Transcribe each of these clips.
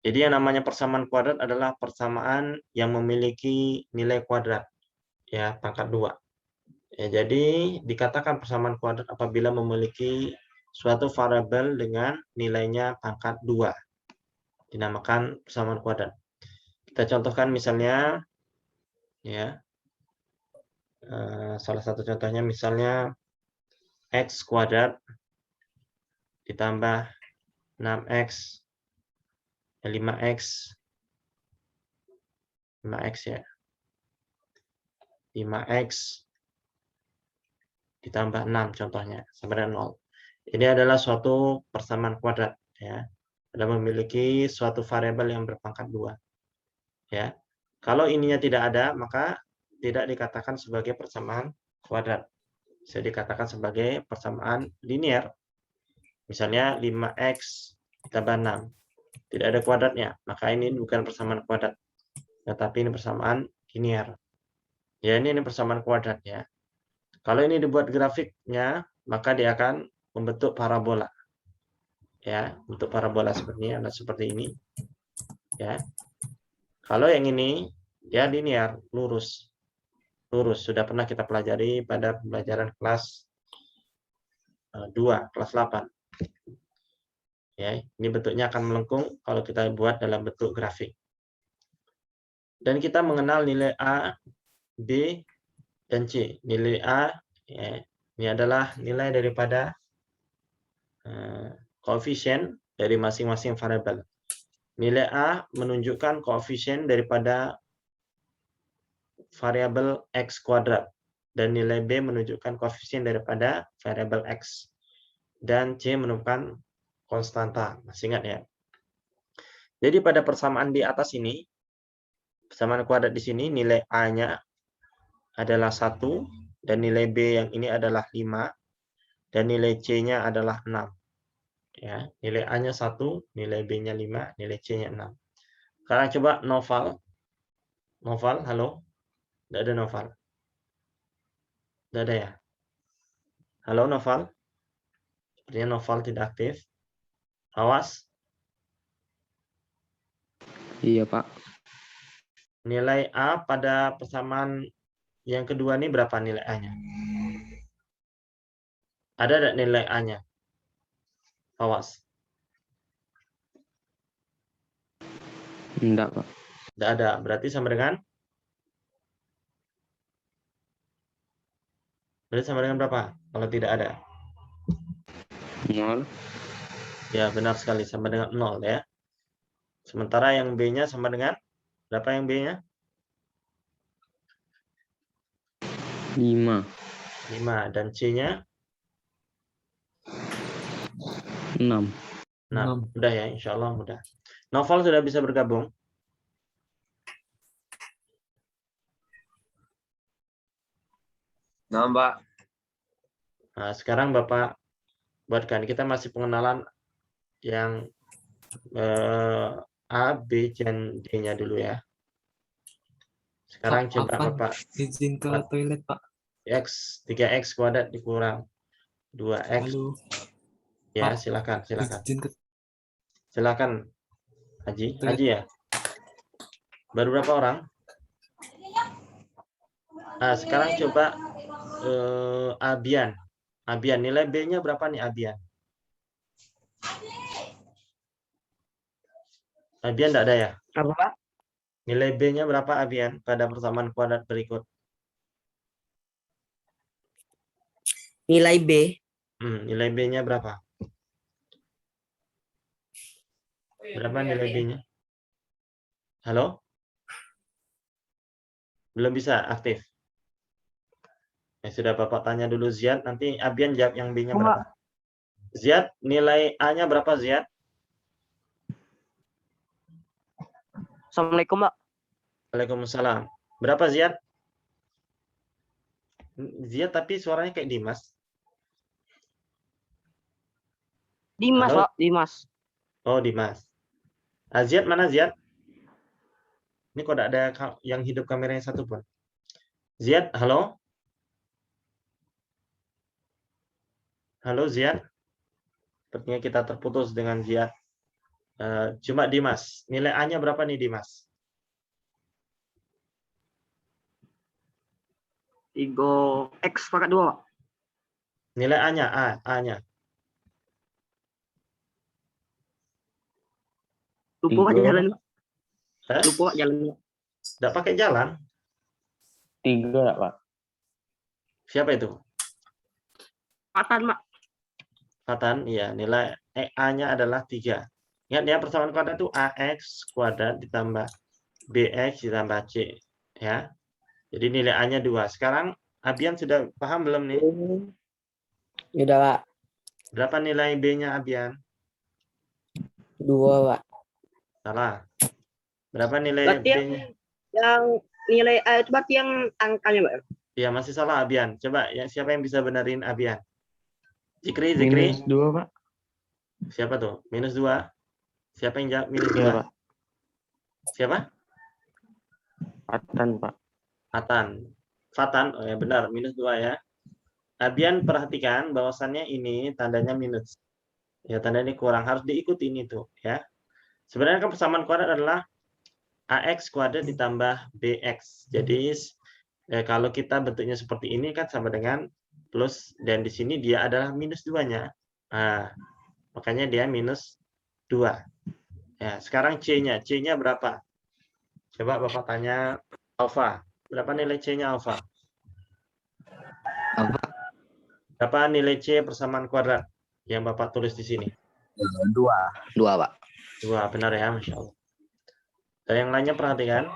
Jadi yang namanya persamaan kuadrat adalah persamaan yang memiliki nilai kuadrat, ya, pangkat 2. Ya, jadi dikatakan persamaan kuadrat apabila memiliki suatu variabel dengan nilainya pangkat 2. Dinamakan persamaan kuadrat. Kita contohkan misalnya, ya, salah satu contohnya misalnya x kuadrat ditambah 6x 5x 5x ya 5x ditambah 6 contohnya sama dengan 0. Ini adalah suatu persamaan kuadrat, ya. Ada memiliki suatu variabel yang berpangkat 2, ya. Kalau ininya tidak ada, maka tidak dikatakan sebagai persamaan kuadrat. Bisa dikatakan sebagai persamaan linear. Misalnya 5x ditambah 6. Tidak ada kuadratnya, maka ini bukan persamaan kuadrat, tetapi ini persamaan linear. Ya, ini persamaan kuadrat, ya. Kalau ini dibuat grafiknya, maka dia akan membentuk parabola. Ya, bentuk parabola seperti ini. Ya. Kalau yang ini ya linear, lurus. Lurus sudah pernah kita pelajari pada pembelajaran kelas 2, kelas 8. Ya, ini bentuknya akan melengkung kalau kita buat dalam bentuk grafik. Dan kita mengenal nilai A, B, dan C. Nilai A, ya, ini adalah nilai daripada koefisien dari masing-masing variabel. Nilai A menunjukkan koefisien daripada variabel x kuadrat, dan nilai B menunjukkan koefisien daripada variabel x, dan C menunjukkan konstanta. Masih ingat ya? Jadi pada persamaan di atas ini, persamaan kuadrat di sini, nilai A-nya adalah 1, dan nilai B yang ini adalah 5, dan nilai C-nya adalah 6. Ya, nilai A-nya 1, nilai B-nya 5, nilai C-nya 6. Sekarang coba Noval. Noval, halo? Tidak ada Noval. Tidak ada ya? Halo Noval? Sepertinya Noval tidak aktif. Awas. Iya, Pak. Nilai A pada persamaan yang kedua ini berapa nilai A-nya? Ada tidak nilai A-nya? Awas. Enggak, Pak. Tidak ada. Berarti sama dengan? Berarti sama dengan berapa? Kalau tidak ada. 0. Ya, benar sekali. Sama dengan 0 ya. Sementara yang B-nya sama dengan? Berapa yang B-nya? 5. 5. Dan C-nya? 6. 6. Mudah ya, insya Allah mudah. Novel sudah bisa bergabung? Nah, Mbak. Nah, sekarang Bapak buatkan. Kita masih pengenalan yang A, B, dan D-nya dulu ya. Sekarang Pak, coba Bapak izin ke buat toilet, Pak. X, 3X kuadrat dikurang 2X. Halo. Ya, Pak, silakan. izin ke Silakan, Haji. toilet. Haji ya? Baru berapa orang? Nah, sekarang coba Abian. Abian, nilai B-nya berapa nih Abian? Abian tidak ada ya? Apa, Pak? Nilai B-nya berapa Abian pada persamaan kuadrat berikut? Nilai B. Nilai B-nya berapa? Berapa nilai B-nya? Halo? Belum bisa aktif? Ya sudah, Bapak tanya dulu Ziad, nanti Abian jawab yang B-nya berapa. Ziad, nilai A-nya berapa Ziad? Assalamualaikum, Pak. Waalaikumsalam. Berapa Ziad? Ziad tapi suaranya kayak Dimas. Dimas, Halo? Pak. Dimas. Oh, Dimas. Ziad mana Ziad? Ini kok tidak ada yang hidup kameranya satu pun. Ziad, halo? Halo Ziad? Sepertinya kita terputus dengan Ziad. Cuma Dimas. Nilai A-nya berapa nih, Dimas? 3x pangkat 2, Pak. Nilai A-nya, A-nya. Lupa Pak 3, jalan. Hah? Lupa Pak jalan. Nggak pakai jalan. 3 Pak. Siapa itu? Patan, Pak. Fatan, iya. Nilai A-nya adalah 3. Ingat ya, persamaan kuadrat itu AX kuadrat ditambah BX ditambah C. Ya. Jadi nilai A-nya 2. Sekarang Abian sudah paham belum nih? Udah, Pak. Berapa nilai B-nya Abian? 2, Pak. Salah. Berapa nilai Berarti B-nya? yang nilai A itu berarti yang angkanya, Pak. Iya, masih salah Abian. Coba ya, siapa yang bisa benerin Abian? Zikri. -2 Pak. Siapa tuh? -2. Siapa yang jawab -2? Iya Pak. Siapa? Fatan Pak. Fatan. Oh ya benar, -2 ya. Abian perhatikan bahwasannya ini tandanya minus. Ya, tanda ini kurang. Harus diikuti ini tuh ya. Sebenarnya kan persamaan kuadrat adalah AX kuadrat ditambah BX. Jadi kalau kita bentuknya seperti ini kan sama dengan plus, dan di sini dia adalah -2-nya. Nah, makanya dia -2. Ya, sekarang C-nya. C-nya berapa? Coba Bapak tanya Alfa. Berapa nilai C-nya Alfa? Apa? Berapa nilai C persamaan kuadrat yang Bapak tulis di sini? 2, Pak. 2, benar ya, Masya Allah. Dan yang lainnya perhatikan.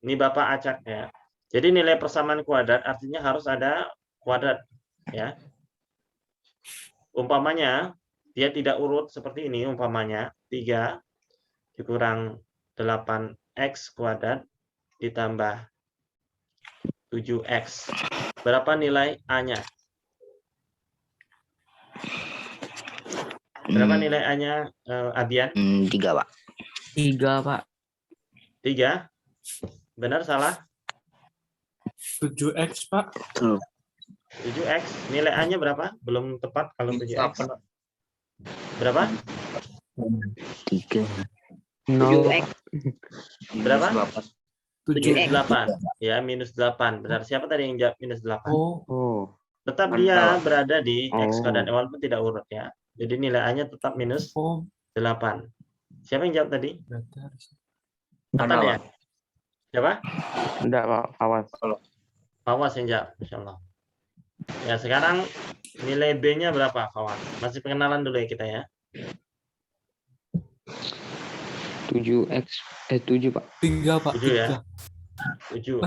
Ini Bapak acak ya. Jadi nilai persamaan kuadrat artinya harus ada kuadrat ya. Umpamanya dia tidak urut seperti ini, umpamanya 3 dikurang 8x kuadrat ditambah 7x. Berapa nilai A-nya? Berapa nilai A-nya Abian? 3, Pak. 3 Pak. 3? Benar salah? 7x, Pak. 7x. Nilai A-nya berapa? Belum tepat kalau 7x. Berapa? 3. 0. 7x. Berapa? 7x. -8. Ya, -8. Benar. Siapa tadi yang jawab -8? Oh. Tetap Mantap. dia berada di X Oh. kuadrat, walaupun tidak urut ya. Jadi nilai A-nya tetap Oh, -8. Siapa yang jawab tadi? berarti harus. Fatan ya? Siapa? Enggak Pak, awas. Fawas yang jawab, Masya Allah. Ya, sekarang nilai B-nya berapa, Fawas? Masih pengenalan dulu ya kita ya. 7x 7 Pak. 3, Pak. 7 ya. 7.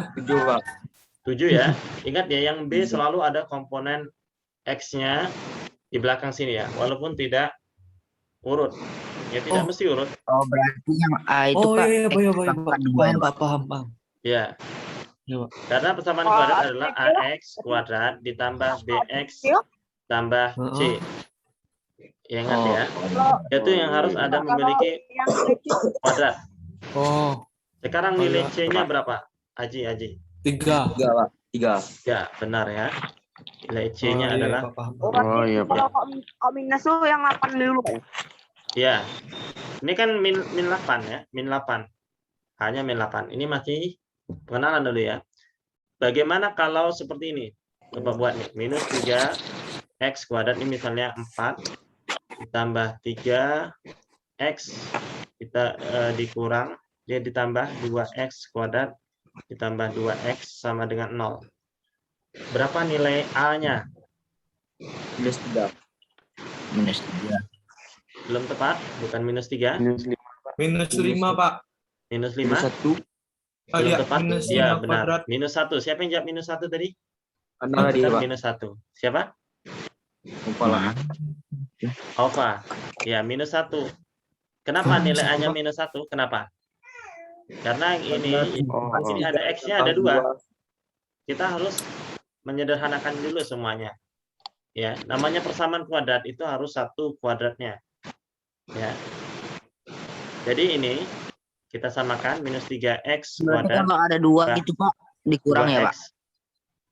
7 ya. Ingat ya, yang B selalu ada komponen X-nya di belakang sini ya, walaupun tidak urut. Ya tidak mesti urut. Oh, berarti yang A itu, Oh Pak. iya, X Pak. pangkat 2, Paham, ya, Pak. Paham. Ya. Ya, Pak. Karena persamaan kuadrat adalah AX kuadrat ditambah BX tambah C. Ya, ingat ya. Itu yang harus ada memiliki kuadrat. Oh, Sekarang Oh, nilai iya. C-nya berapa? Aji. 3, 3. Pak. 3. Ya, benar ya. Nilai C-nya Oh, iya, adalah Pak. Paham. Oh iya Pak. Kalau minus tuh yang 8 dulu, Pak. ya. Ini kan min 8 ya, min 8. Hanya min 8. Ini masih pengenalan dulu ya. Bagaimana kalau seperti ini? Coba buat nih, -3 X kuadrat ini misalnya 4 ditambah 3 X kita dikurang, dia ditambah 2X kuadrat ditambah 2X sama dengan 0. Berapa nilai A-nya? -3. -3. Belum tepat, bukan -3, Minus 5, Pak. -5. -1. Oh, Belum iya. tepat. Minus Ya, 5 benar. kuadrat. -1. Siapa yang jawab -1 tadi? Benar, Benar, Pak. -1. Siapa? Lupa lah. Alfa. Ya, -1. Kenapa nilai A-nya -1? Kenapa? Karena ini ada X-nya ada 2. Kita harus menyederhanakan dulu semuanya. Ya, namanya persamaan kuadrat itu harus satu kuadratnya. Ya. Jadi ini kita samakan -3X Berarti kuadrat. kalau ada 2 gitu, Pak, dikurang ya, Pak? 2X.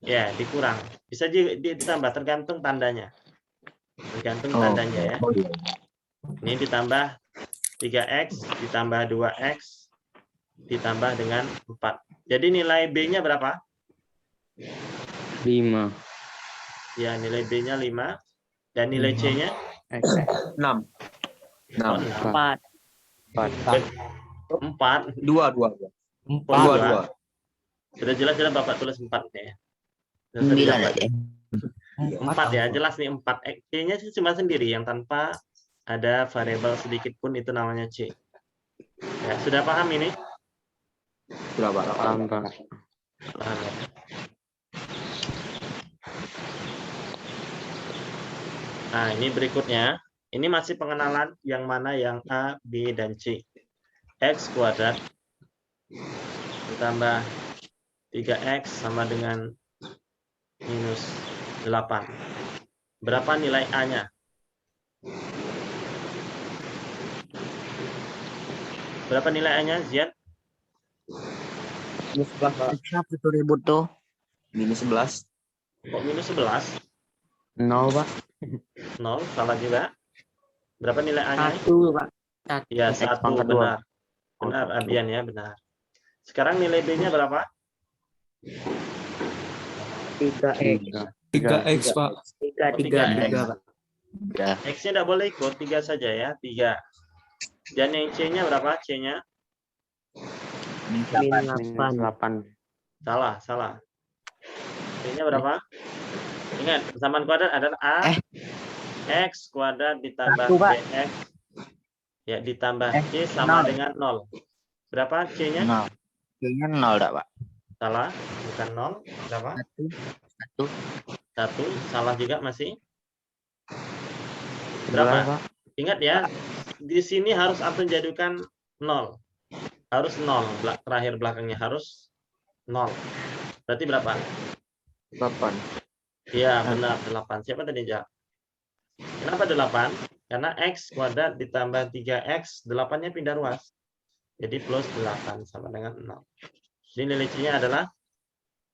Ya, dikurang. Bisa ditambah tergantung tandanya. Tergantung tandanya ya. Oh, iya. Ini ditambah 3X ditambah 2X ditambah dengan 4. Jadi nilai B-nya berapa? 5. Ya, nilai B-nya 5. Dan nilai 5. C-nya? X. 6. 6. 4. 4. 2, 2. 4. 2. Sudah jelas-jelas Bapak tulis 4 ya. 9 aja. 4 ya, jelas nih 4. C-nya sih cuma sendiri yang tanpa ada variabel sedikit pun itu namanya C. Ya, sudah paham ini? Berapa? Paham, Pak. Paham ya? Nah, ini berikutnya. Ini masih pengenalan yang mana yang A, B, dan C. X kuadrat ditambah 3X sama dengan minus 8. Berapa nilai A-nya? Berapa nilai A-nya, Ziad? Minus 11, Pak. Siapa tuh ribut tuh? Minus 11. Kok minus 11? 0, Pak. 0, salah juga. Berapa nilai A-nya? 1, Pak. Ya, X 1, pangkat benar. 2. Benar, Oh, Abian ya, benar. Sekarang nilai B-nya berapa? 3X. 3X, Pak. 3, Pak. Ya. X-nya tidak boleh ikut, 3 saja ya, 3. Dan yang C-nya berapa? C-nya? Min Minus 8. 8. Salah. C-nya berapa? Ingat, persamaan kuadrat adalah A X kuadrat ditambah 1, Pak. BX ya ditambah C sama dengan 0. Berapa C-nya? 0. C-nya 0, Pak. Salah, bukan 0. Berapa? 1. 1. Salah juga masih. 11, Berapa? Pak. Ingat ya, di sini harus antum jadikan 0. Harus 0. Terakhir belakangnya harus 0. Berarti berapa? 8. Iya, benar 8. Siapa tadi, Jak? Kenapa 8? Karena X kuadrat ditambah 3X, 8-nya pindah ruas. Jadi plus 8 sama dengan 0. Jadi nilai C-nya adalah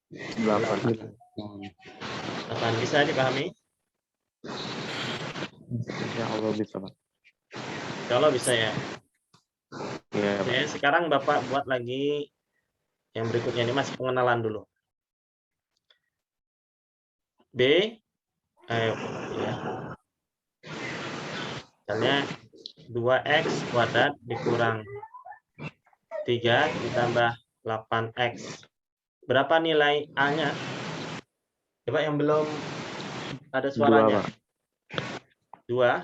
8. 8. Bisa dipahami? Insya Allah bisa, Pak. Kalau bisa ya. Iya, Pak. Oke, sekarang Bapak buat lagi yang berikutnya. Ini masih pengenalan dulu. B, ya. Misalnya 2X kuadrat dikurang 3 ditambah 8X. Berapa nilai A-nya? Coba yang belum ada suaranya. 2.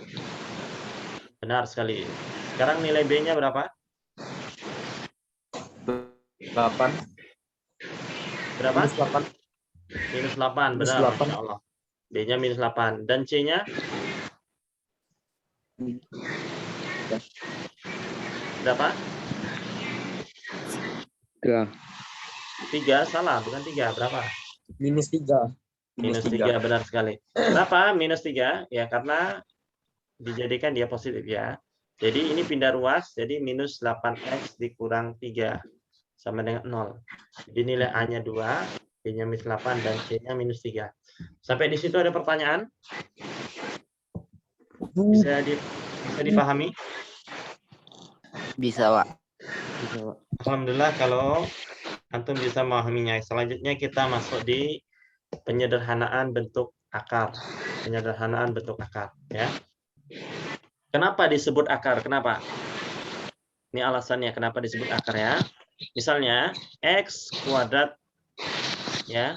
Benar sekali. Sekarang nilai B-nya berapa? 8. Berapa? Minus 8. Minus 8. Minus Benar, 8. Masya Allah. B-nya minus 8. Dan C-nya? Berapa? 3. Salah, bukan 3. Berapa? Minus 3. Minus 3, benar sekali. Kenapa minus 3? Ya, karena dijadikan dia positif ya. Jadi ini pindah ruas, jadi minus 8X dikurang 3 sama dengan 0. Jadi nilai A-nya 2, B-nya minus 8, dan C-nya minus 3. Sampai di situ ada pertanyaan? Bisa dipahami? Bisa, Pak. Bisa, Pak. Alhamdulillah kalau antum bisa memahaminya. Selanjutnya kita masuk di penyederhanaan bentuk akar. Penyederhanaan bentuk akar, ya. Kenapa disebut akar? Kenapa? Ini alasannya kenapa disebut akar ya. Misalnya X kuadrat ya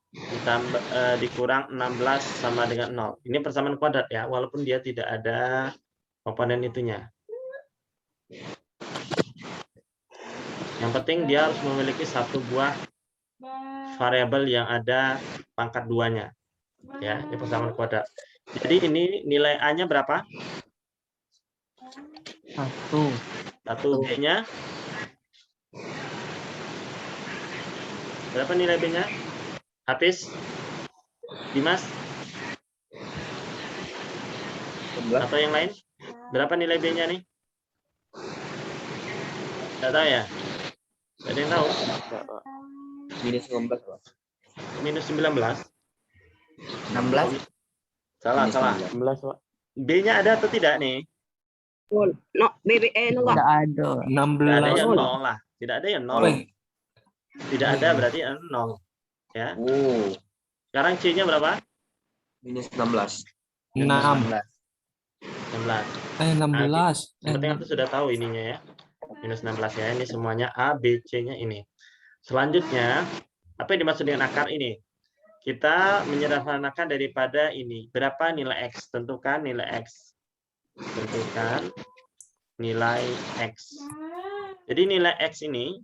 ditambah dikurang 16 sama dengan 0. Ini persamaan kuadrat ya, walaupun dia tidak ada komponen itunya. Yang penting dia harus memiliki satu buah variabel yang ada pangkat 2-nya. Ya, ini persamaan kuadrat. Jadi ini nilai A-nya berapa? 1. B-nya? Berapa nilai B-nya? Hafiz? Dimas? Atau yang lain? Berapa nilai B-nya nih? Tidak tahu ya? Ada yang tahu? Minus 19, Pak. Minus 19? 16. Salah, Minus salah. 19. 16, Pak. B-nya ada atau tidak nih? No, BBE no, Pak. Tidak ada. Tidak ada 16. yang Nol. 0 lah. Tidak ada yang 0. Weh, Tidak ada berarti 0. Ya. Oh, Sekarang C-nya berapa? minus 16. 6. 16. 16. Yang penting antum sudah tahu ininya ya. Minus 16 ya. Ini semuanya A, B, C-nya ini. Selanjutnya, apa yang dimaksud dengan akar ini? Kita menyederhanakan daripada ini. Berapa nilai X? Tentukan nilai X. Tentukan nilai X. Jadi nilai X ini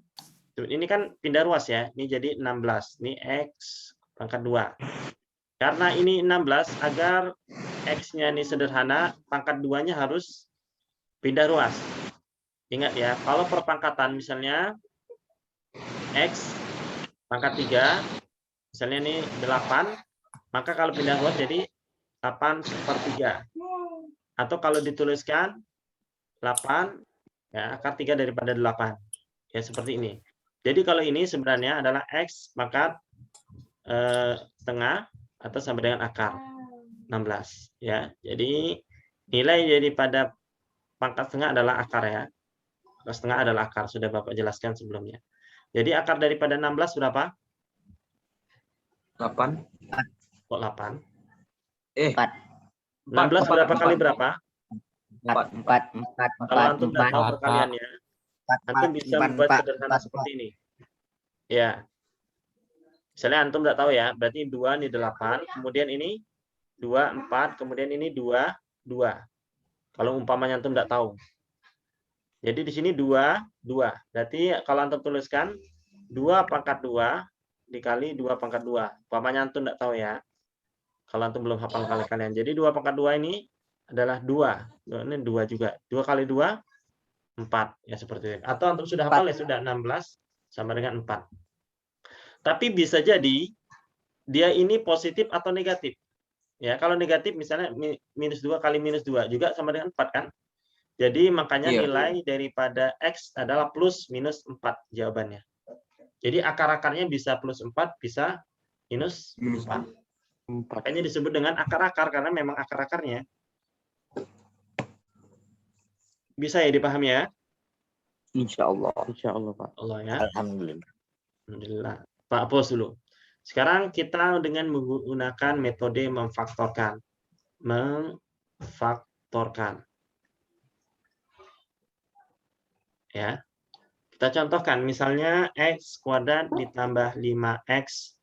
kan pindah ruas ya. Ini jadi 16. Ini X pangkat 2. Karena ini 16, agar X-nya ini sederhana, pangkat 2-nya harus pindah ruas. Ingat ya, kalau perpangkatan misalnya X pangkat 3, misalnya ini 8, maka kalau pindah ruas jadi 8/3. Atau kalau dituliskan 8, ya akar 3 daripada 8. Ya seperti ini. Jadi kalau ini sebenarnya adalah X pangkat setengah atau sama dengan akar 16. Ya, jadi nilai daripada pangkat setengah adalah akar ya. Akar setengah adalah akar, sudah Bapak jelaskan sebelumnya. Jadi akar daripada 16 berapa? 8. Kok 8? 4. 16 berapa kali berapa? 4. Kalau antum tidak tahu perkaliannya, antum bisa membuat sederhana seperti ini. Ya. Misalnya antum tidak tahu ya, berarti 2 ini 8, kemudian ini 2, 4, kemudian ini 2, 2. Kalau umpamanya antum tidak tahu. Jadi di sini 2, 2. Berarti kalau antum tuliskan 2 pangkat 2 dikali 2 pangkat 2. Umpamanya antum tidak tahu ya. Kalau antum belum hafal kalian. Jadi 2 pangkat 2 ini adalah 2. Ini 2 juga. 2 kali 2, 4. Ya seperti itu. Atau antum sudah hafal ya, sudah 16 sama dengan 4. Tapi bisa jadi dia ini positif atau negatif. Ya, kalau negatif misalnya minus 2 kali minus 2 juga sama dengan 4 kan? Jadi makanya nilai daripada X adalah plus minus 4 jawabannya. Jadi akar-akarnya bisa plus 4, bisa minus 4. Makanya disebut dengan akar-akar karena memang akar-akarnya. Bisa ya dipahami ya? Insya Allah. Insya Allah, Pak. Allah ya. Alhamdulillah. Alhamdulillah. Pak, pause dulu. Sekarang kita dengan menggunakan metode memfaktorkan. Memfaktorkan. Ya. Kita contohkan misalnya X kuadrat ditambah 5X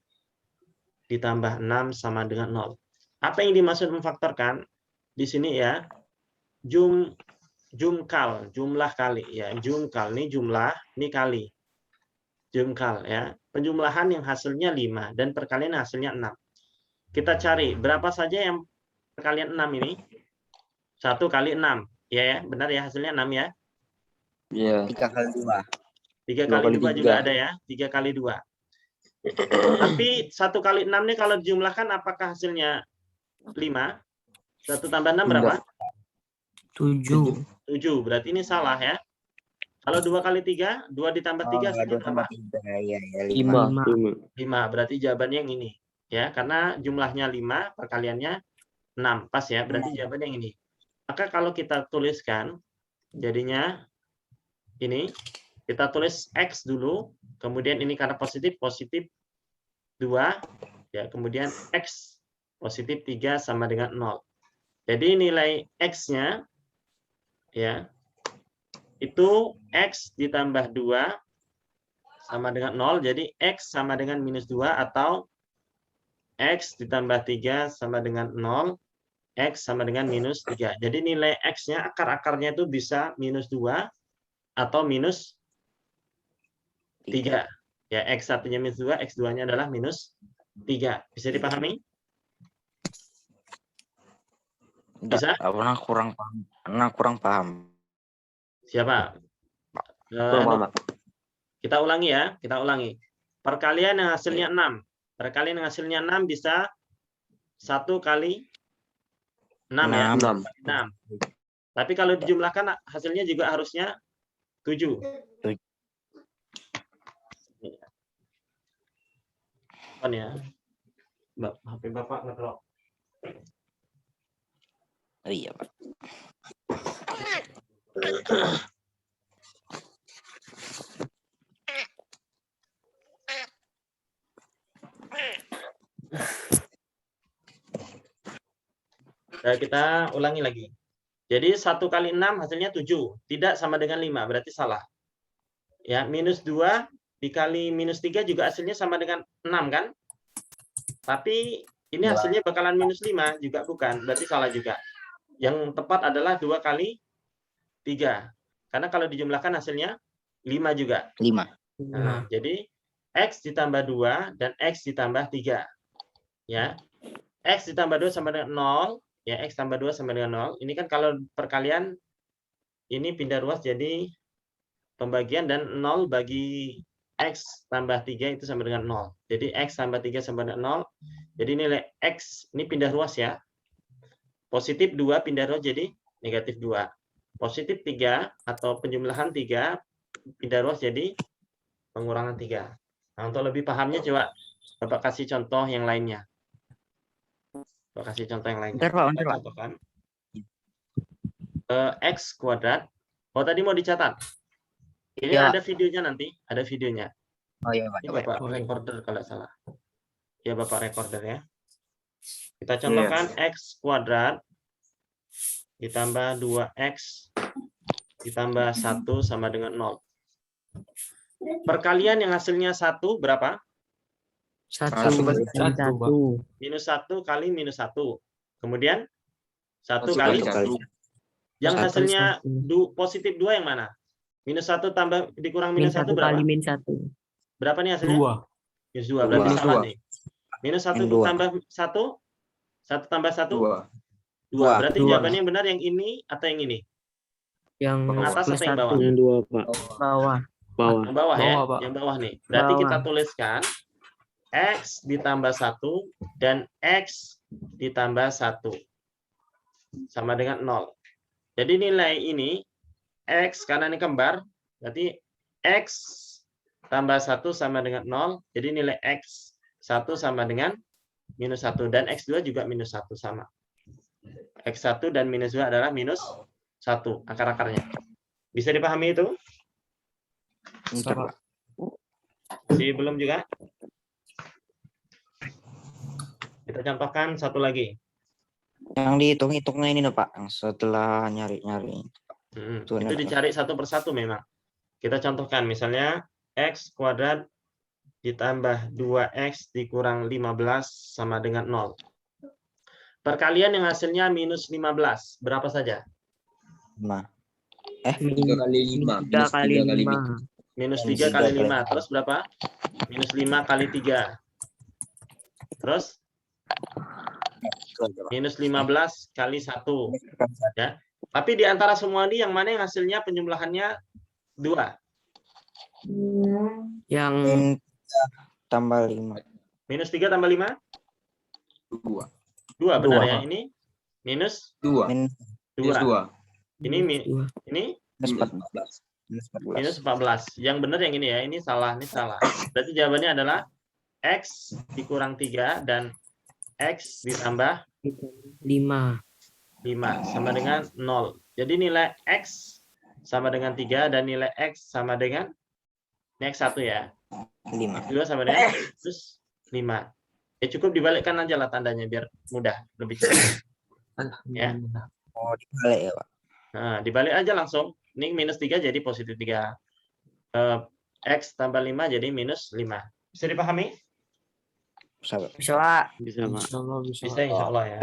ditambah 6 sama dengan 0. Apa yang dimaksud memfaktorkan? Di sini ya, jumkal, jumlah kali ya, jumkal ini jumlah, ini kali. Jumkal ya, penjumlahan yang hasilnya 5 dan perkalian hasilnya 6. Kita cari berapa saja yang perkalian 6 ini? 1 kali 6. Ya, benar ya hasilnya 6 ya. Iya. 3 kali 2. 3 kali 2 juga ada ya, 3 kali 2. Tapi 1 kali 6 nih kalau dijumlahkan apakah hasilnya 5? 1 tambah 6 berapa? 7. 7. Berarti ini salah ya. Kalau 2 kali 3, 2 ditambah 3 hasilnya berapa? 5. 5. Berarti jawabannya yang ini. Ya, karena jumlahnya 5, perkaliannya 6. Pas ya, berarti jawabannya yang ini. Maka kalau kita tuliskan, jadinya ini, kita tulis X dulu, kemudian ini karena positif 2, ya, kemudian X positif 3 sama dengan 0. Jadi nilai X-nya, ya, itu X ditambah 2 sama dengan 0, jadi X sama dengan minus 2 atau X ditambah 3 sama dengan 0, X sama dengan minus 3. Jadi nilai X-nya, akar-akarnya itu bisa minus 2 atau minus 3. Ya, X1-nya minus 2, X2-nya adalah minus 3. Bisa dipahami? Bisa? Kurang paham. Siapa? Kita ulangi ya, kita ulangi. Perkalian yang hasilnya 6. Perkalian yang hasilnya 6 bisa 1 kali 6 ya. 6. Tapi kalau dijumlahkan hasilnya juga harusnya 7. Ya. HP Bapak ngedrop. Iya, Pak. Nah, kita ulangi lagi. Jadi 1 kali 6 hasilnya 7. Tidak sama dengan 5, berarti salah. Ya, minus 2 dikali minus 3 juga hasilnya sama dengan 6 kan? Tapi ini hasilnya bakalan minus 5 juga bukan, berarti salah juga. Yang tepat adalah 2 kali 3. Karena kalau dijumlahkan hasilnya 5 juga. 5. Nah, jadi X ditambah 2 dan X ditambah 3. Ya. X ditambah 2 sama dengan 0. Ya, X tambah 2 sama dengan 0. Ini kan kalau perkalian ini pindah ruas jadi pembagian dan 0 bagi X tambah 3 itu sama dengan 0. Jadi X tambah 3 sama dengan 0. Jadi nilai X ini pindah ruas ya. Positif 2 pindah ruas jadi negatif 2. Positif 3 atau penjumlahan 3 pindah ruas jadi pengurangan 3. Nah, untuk lebih pahamnya coba Bapak kasih contoh yang lainnya. Bapak kasih contoh yang lainnya. Bentar, Pak, bentar, Kita Pak. contohkan. X kuadrat. Oh, tadi mau dicatat. Ini Ya. ada videonya nanti. Ada videonya. Oh iya, Pak. Ini Bapak recorder kalau salah. Ya, Bapak recorder ya. Kita contohkan X kuadrat ditambah 2X ditambah 1 sama dengan 0. Perkalian yang hasilnya 1 berapa? 1. Minus 1 kali minus 1. Kemudian 1 1 kali kali 1. yang 1 hasilnya kali 1. positif 2 yang mana? Minus 1 tambah dikurang minus 1 berapa? min 1. Berapa nih hasilnya? 2. Minus 2. Berarti Dua. salah nih. Minus 1 Min 2. tambah 1? 1 tambah 1? 2. 2. Berarti Dua. jawabannya yang benar yang ini atau yang ini? Yang Yang atas plus atau yang 1. bawah? Yang 2, Pak. Bawah. Bawah. Yang bawah ya? Bawah, Pak. Yang bawah nih. Berarti Bawah. kita tuliskan X ditambah 1 dan X ditambah 1 sama dengan 0. Jadi nilai ini X karena ini kembar, berarti X tambah 1 sama dengan 0. Jadi nilai X 1 sama dengan minus 1. Dan X2 juga minus 1 sama. X1 dan minus 2 adalah minus 1 akar-akarnya. Bisa dipahami itu? Bentar, Pak. Masih belum juga? Kita contohkan satu lagi. Yang dihitung-hitungnya ini loh, Pak. Yang setelah nyari-nyari. Itu dicari satu persatu memang. Kita contohkan misalnya X kuadrat ditambah 2X dikurang 15 sama dengan 0. Perkalian yang hasilnya minus 15. Berapa saja? 5. 3 kali 5. 3 kali 5. Minus Minus 3 kali 3 kali 5. Terus berapa? Minus 5 kali 3. Terus minus 15 kali 1. Ya. Tapi di antara semua ini yang mana yang hasilnya penjumlahannya 2? Yang Min 3 tambah 5. Minus 3 tambah 5? 2. 2 benar Dua, ya? Pak. Ini minus 2. Min 2. 2. Ini ini minus 14. 14. Minus 14. minus 14. Yang benar yang ini ya. Ini salah, ini salah. Berarti jawabannya adalah X dikurang 3 dan X ditambah 5. 5 sama dengan 0. Jadi nilai X sama dengan 3 dan nilai X sama dengan ini X1 ya. 5. 2 sama dengan plus 5. Ya cukup dibalikkan aja lah tandanya biar mudah, lebih cepat. Ya. Alhamdulillah. Oh, dibalik ya, Pak. Nah, dibalik aja langsung. Ini minus 3 jadi positif 3. X tambah 5 jadi minus 5. Bisa dipahami? Bisa, Pak. Bisa, Pak. Bisa, Pak. Insyaallah bisa. Bisa insya Allah ya.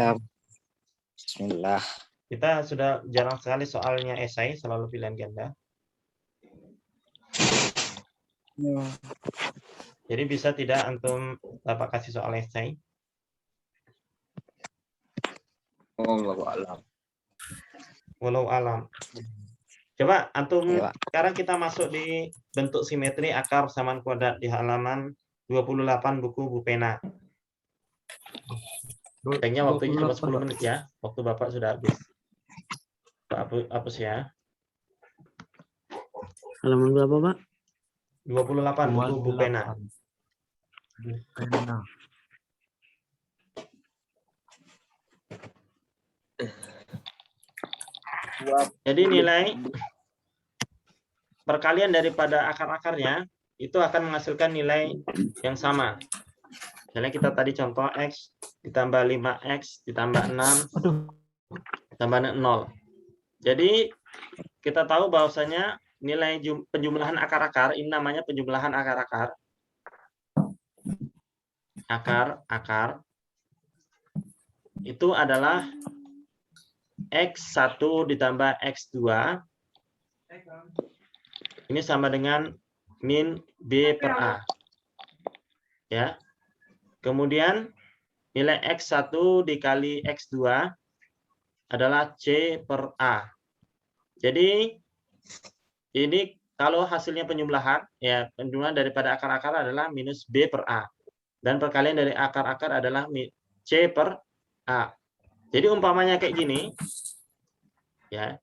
Bismillah. Kita sudah jarang sekali soalnya esai, selalu pilihan ganda. Jadi bisa tidak antum Bapak kasih soal esai? Wallahu a'lam. Walau alam. Coba antum Iya, Pak. sekarang kita masuk di bentuk simetri akar persamaan kuadrat di halaman 28 buku Bu Pena. Kayaknya waktunya cuma 10 menit ya. Waktu Bapak sudah habis. Bapak hapus ya. Halaman berapa, Pak? 28 buku Bu Pena. Bu Pena. Jadi nilai perkalian daripada akar-akarnya itu akan menghasilkan nilai yang sama. Misalnya kita tadi contoh X ditambah 5X ditambah 6 ditambah 0. Jadi kita tahu bahwasanya nilai penjumlahan akar-akar ini namanya penjumlahan akar-akar. Akar-akar itu adalah X1 ditambah X2 ini sama dengan min B per A. Ya. Kemudian nilai X1 dikali X2 adalah C per A. Jadi ini kalau hasilnya penjumlahan, ya penjumlahan daripada akar-akar adalah minus B per A. Dan perkalian dari akar-akar adalah C per A. Jadi umpamanya kayak gini, ya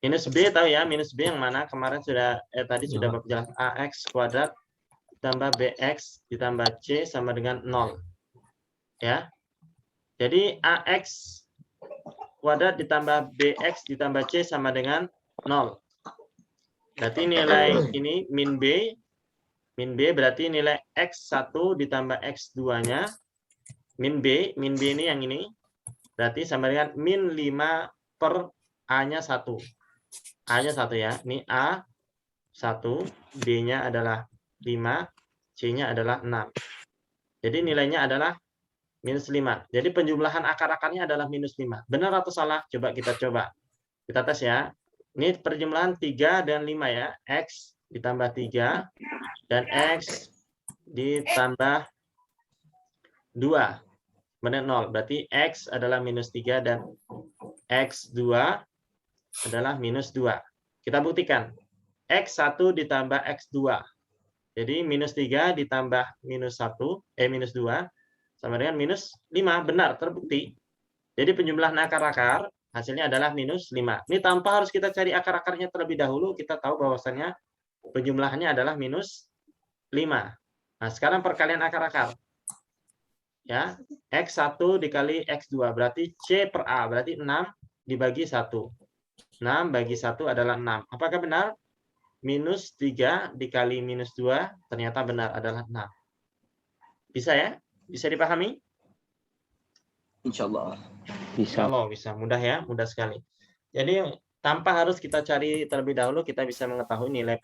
minus B tahu ya, minus B yang mana kemarin sudah tadi sudah Bapak jelas, AX kuadrat ditambah BX ditambah C sama dengan 0. Ya. Jadi AX kuadrat ditambah BX ditambah C sama dengan 0. Berarti nilai ini min B berarti nilai X1 ditambah X2-nya min B ini yang ini berarti sama dengan min 5 per A-nya 1. A-nya 1 ya. Ini A 1, B-nya adalah 5, C-nya adalah 6. Jadi nilainya adalah minus 5. Jadi penjumlahan akar-akarnya adalah minus 5. Benar atau salah? Coba kita coba. Kita tes ya. Ini perjumlahan 3 dan 5 ya. X ditambah 3 dan X ditambah 2. Benar 0. Berarti X adalah minus 3 dan X2 adalah minus 2. Kita buktikan. X1 ditambah X2. Jadi minus 3 ditambah minus 1, minus 2 sama dengan minus 5. Benar, terbukti. Jadi penjumlahan akar-akar hasilnya adalah minus 5. Ini tanpa harus kita cari akar-akarnya terlebih dahulu, kita tahu bahwasannya penjumlahannya adalah minus 5. Nah, sekarang perkalian akar-akar. Ya, X1 dikali X2 berarti C per A, berarti 6 dibagi 1. 6 bagi 1 adalah 6. Apakah benar? Minus 3 dikali minus 2 ternyata benar adalah 6. Bisa ya? Bisa dipahami? Insya Allah. Bisa. Oh, bisa. Mudah ya? Mudah sekali. Jadi tanpa harus kita cari terlebih dahulu, kita bisa mengetahui nilai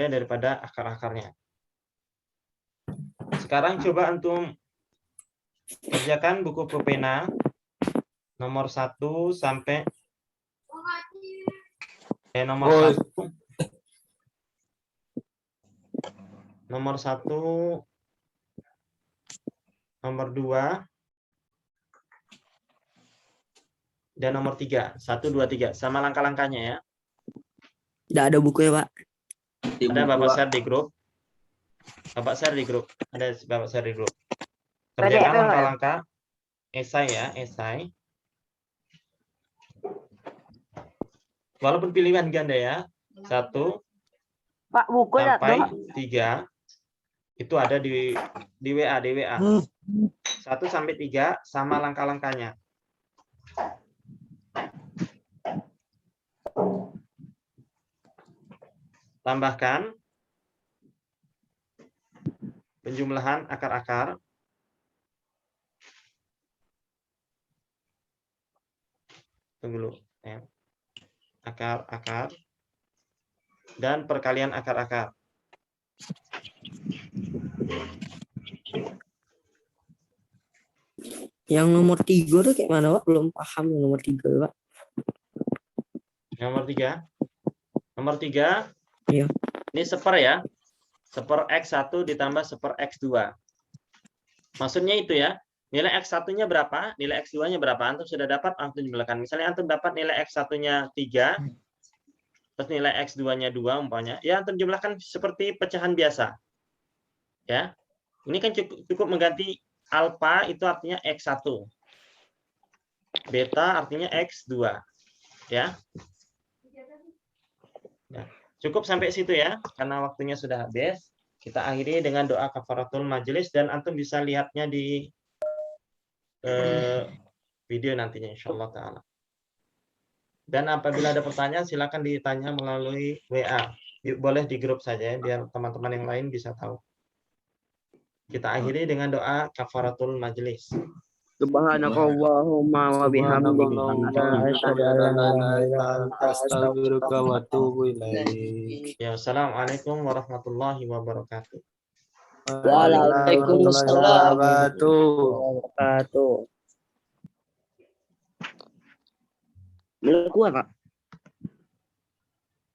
daripada akar-akarnya. Sekarang coba antum kerjakan buku pulpena nomor 1 sampai nomor 1. Nomor 1, nomor 2, dan nomor 3. 1, 2, 3. Sama langkah-langkahnya ya. Tidak ada buku ya, Pak. Ada Bapak share di grup. Bapak share di grup. Ada Bapak share di grup. Kerjakan langkah-langkah esai ya, esai. Walaupun pilihan ganda ya. 1 Pak, buku sampai 3. Itu ada di WA, 1 sampai 3 sama langkah-langkahnya. Tambahkan penjumlahan akar-akar. Tunggu dulu ya. Akar-akar dan perkalian akar-akar. Yang nomor 3 tuh kayak mana, Pak? Belum paham yang nomor 3, Pak. Nomor 3. Nomor 3. Iya. Ini seper ya. Seper X1 ditambah seper X2. Maksudnya itu ya. Nilai X1-nya berapa? Nilai X2-nya berapa? Antum sudah dapat, antum jumlahkan. Misalnya antum dapat nilai X1-nya 3. Terus nilai X2-nya 2 umpamanya. Ya antum jumlahkan seperti pecahan biasa. Ya. Ini kan cukup mengganti alfa itu artinya X1. Beta artinya X2. Ya. Nah, cukup sampai situ ya, karena waktunya sudah habis. Kita akhiri dengan doa kafaratul majelis dan antum bisa lihatnya di video nantinya insyaallah taala. Dan apabila ada pertanyaan silakan ditanya melalui WA. Boleh di grup saja ya, biar teman-teman yang lain bisa tahu. Kita akhiri dengan doa kafaratul majelis. Subhanakallahumma wa bihamdika asyhadu an la ilaha illa anta Astaghfiruka wa atubu ilaik. Ya, assalamualaikum warahmatullahi wabarakatuh. Waalaikumsalam Wabarakatuh. Boleh keluar, Pak?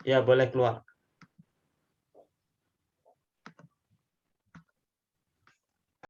Ya, boleh keluar.